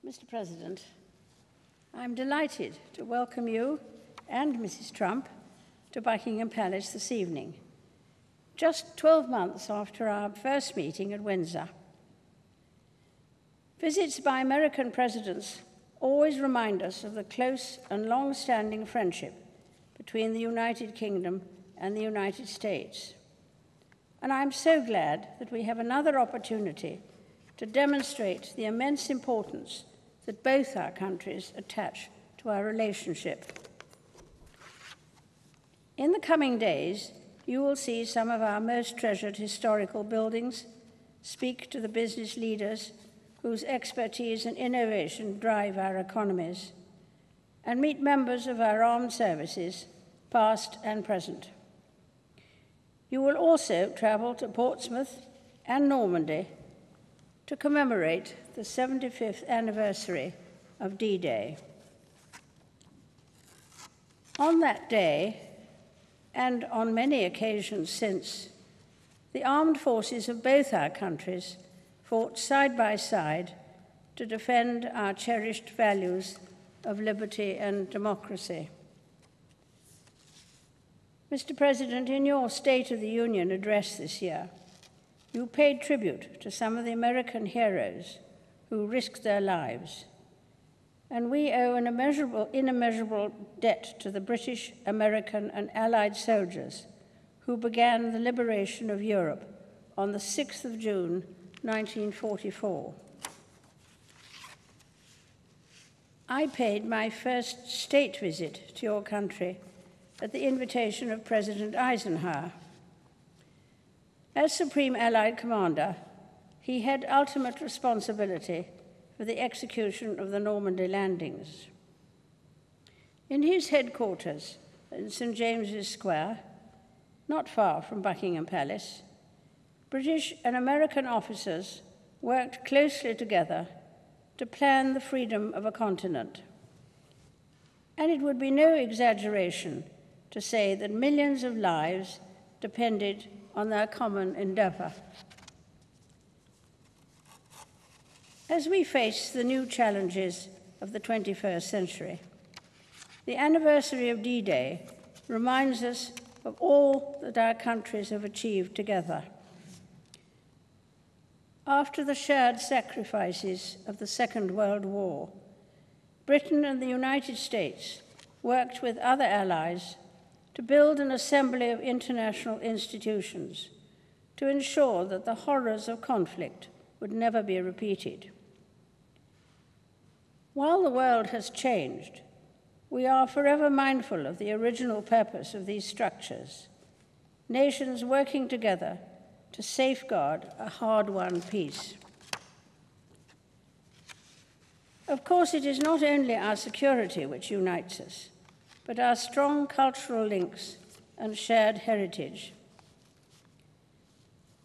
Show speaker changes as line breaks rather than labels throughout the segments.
Mr. President, I'm delighted to welcome you and Mrs. Trump to Buckingham Palace this evening, just 12 months after our first meeting at Windsor. Visits by American presidents always remind us of the close and long-standing friendship between the United Kingdom and the United States. And I'm so glad that we have another opportunity to demonstrate the immense importance that both our countries attach to our relationship. In the coming days, you will see some of our most treasured historical buildings, speak to the business leaders whose expertise and innovation drive our economies, and meet members of our armed services, past and present. You will also travel to Portsmouth and Normandy to commemorate the 75th anniversary of D-Day. On that day, and on many occasions since, the armed forces of both our countries fought side by side to defend our cherished values of liberty and democracy. Mr. President, in your State of the Union address this year, you paid tribute to some of the American heroes who risked their lives, and we owe an immeasurable debt to the British, American, and Allied soldiers who began the liberation of Europe on the 6th of June, 1944. I paid my first state visit to your country at the invitation of President Eisenhower. As Supreme Allied Commander, he had ultimate responsibility for the execution of the Normandy landings. In his headquarters in St. James's Square, not far from Buckingham Palace, British and American officers worked closely together to plan the freedom of a continent. And it would be no exaggeration to say that millions of lives depended on their common endeavor. As we face the new challenges of the 21st century, the anniversary of D-Day reminds us of all that our countries have achieved together. After the shared sacrifices of the Second World War, Britain and the United States worked with other allies to build an assembly of international institutions to ensure that the horrors of conflict would never be repeated. While the world has changed, we are forever mindful of the original purpose of these structures, nations working together to safeguard a hard-won peace. Of course, it is not only our security which unites us, but our strong cultural links and shared heritage.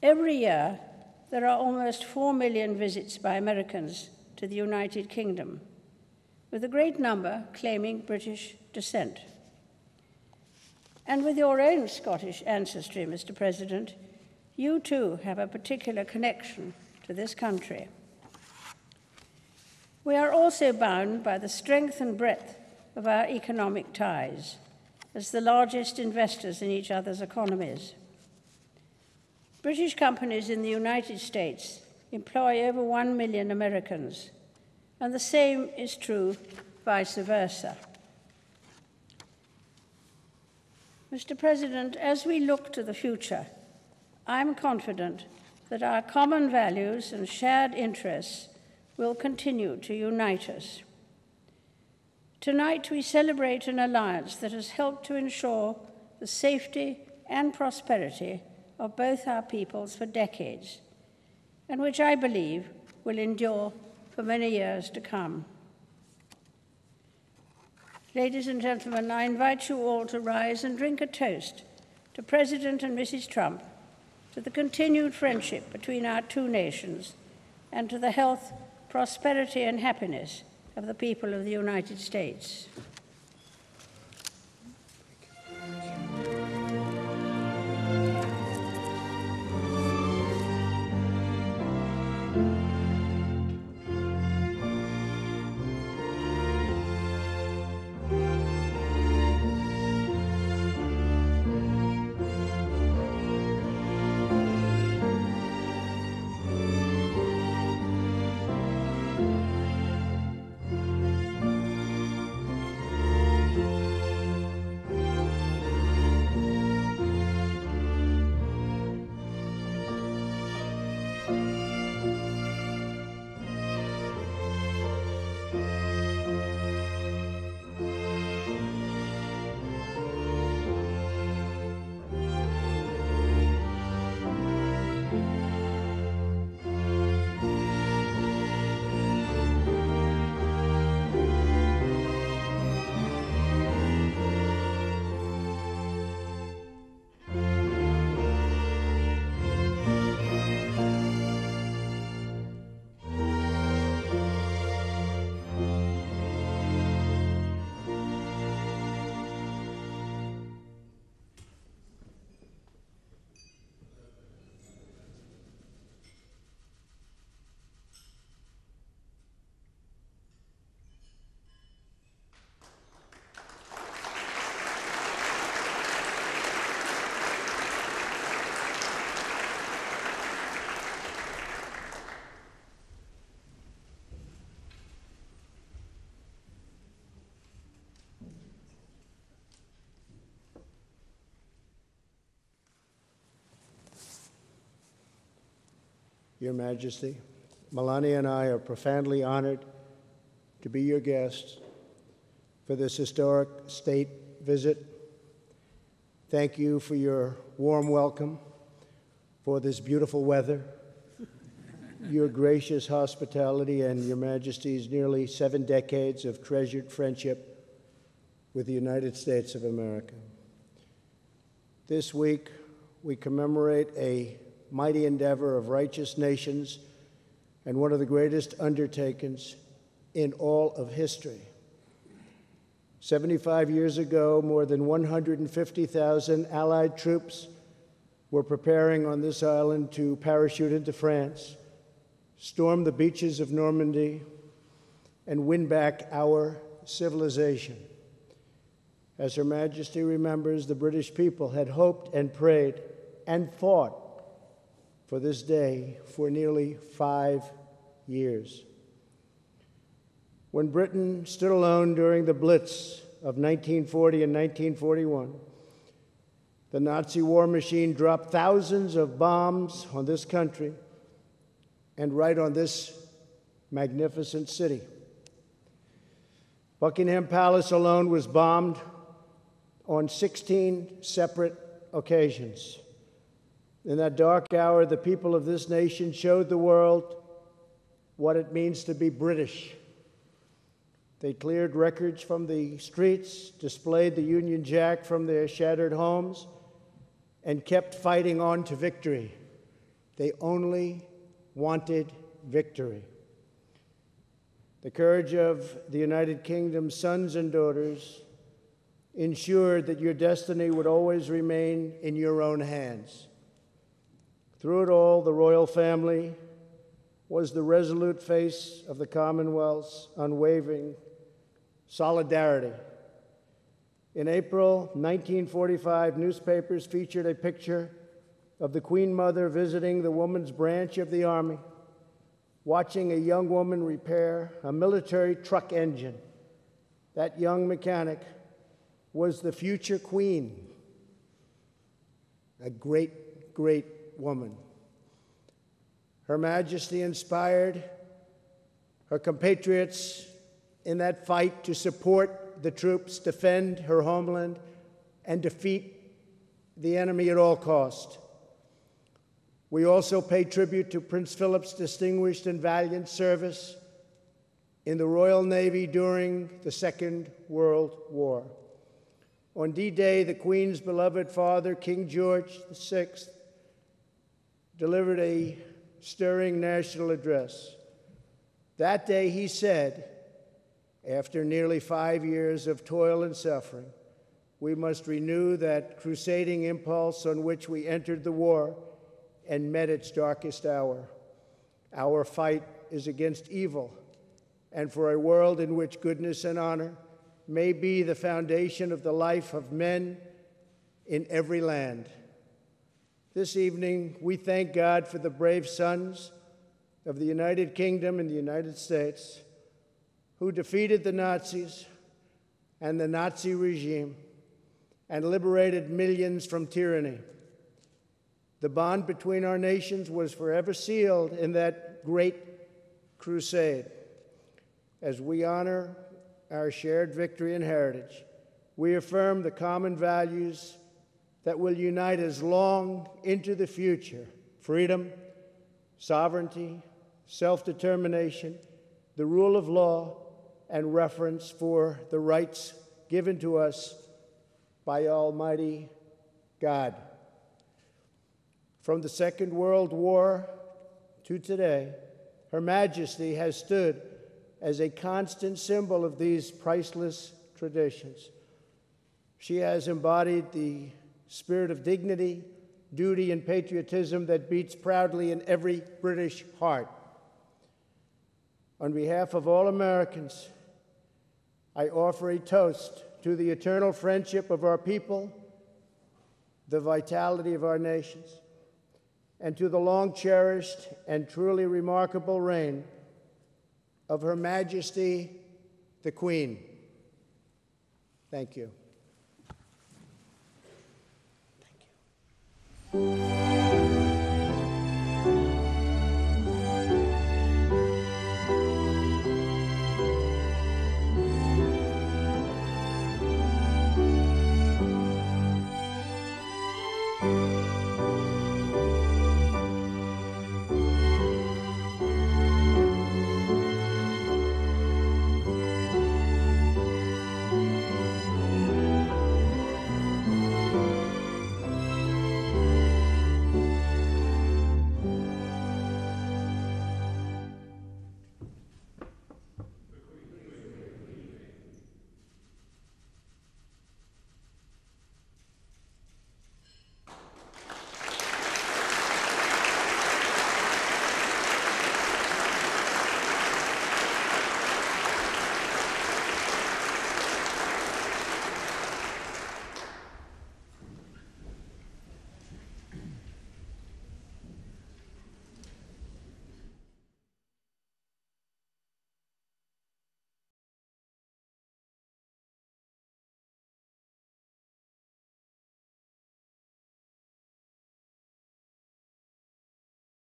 Every year, there are almost 4 million visits by Americans to the United Kingdom, with a great number claiming British descent. And with your own Scottish ancestry, Mr. President, you too have a particular connection to this country. We are also bound by the strength and breadth of our economic ties as the largest investors in each other's economies. British companies in the United States employ over 1 million Americans, and the same is true vice versa. Mr. President, as we look to the future, I'm confident that our common values and shared interests will continue to unite us. Tonight, we celebrate an alliance that has helped to ensure the safety and prosperity of both our peoples for decades, and which I believe will endure for many years to come. Ladies and gentlemen, I invite you all to rise and drink a toast to President and Mrs. Trump, to the continued friendship between our two nations, and to the health, prosperity, and happiness of the people of the United States.
Your Majesty, Melania and I are profoundly honored to be your guests for this historic state visit. Thank you for your warm welcome, for this beautiful weather, your gracious hospitality, and Your Majesty's nearly 7 decades of treasured friendship with the United States of America. This week, we commemorate a mighty endeavor of righteous nations and one of the greatest undertakings in all of history. 75 years ago, more than 150,000 Allied troops were preparing on this island to parachute into France, storm the beaches of Normandy, and win back our civilization. As Her Majesty remembers, the British people had hoped and prayed and fought for this day for nearly 5 years. When Britain stood alone during the Blitz of 1940 and 1941, the Nazi war machine dropped thousands of bombs on this country and right on this magnificent city. Buckingham Palace alone was bombed on 16 separate occasions. In that dark hour, the people of this nation showed the world what it means to be British. They cleared records from the streets, displayed the Union Jack from their shattered homes, and kept fighting on to victory. They only wanted victory. The courage of the United Kingdom's sons and daughters ensured that your destiny would always remain in your own hands. Through it all, the royal family was the resolute face of the Commonwealth's unwavering solidarity. In April 1945, newspapers featured a picture of the Queen Mother visiting the women's branch of the Army, watching a young woman repair a military truck engine. That young mechanic was the future Queen, a great, great woman. Her Majesty inspired her compatriots in that fight to support the troops, defend her homeland, and defeat the enemy at all cost. We also pay tribute to Prince Philip's distinguished and valiant service in the Royal Navy during the Second World War. On D-Day, the Queen's beloved father, King George VI, delivered a stirring national address. That day he said, after nearly 5 years of toil and suffering, we must renew that crusading impulse on which we entered the war and met its darkest hour. Our fight is against evil and for a world in which goodness and honor may be the foundation of the life of men in every land. This evening, we thank God for the brave sons of the United Kingdom and the United States who defeated the Nazis and the Nazi regime and liberated millions from tyranny. The bond between our nations was forever sealed in that great crusade. As we honor our shared victory and heritage, we affirm the common values that will unite us long into the future: freedom, sovereignty, self-determination, the rule of law, and reverence for the rights given to us by Almighty God. From the Second World War to today, Her Majesty has stood as a constant symbol of these priceless traditions. She has embodied the spirit of dignity, duty, and patriotism that beats proudly in every British heart. On behalf of all Americans, I offer a toast to the eternal friendship of our people, the vitality of our nations, and to the long-cherished and truly remarkable reign of Her Majesty, the Queen. Thank you. Thank you.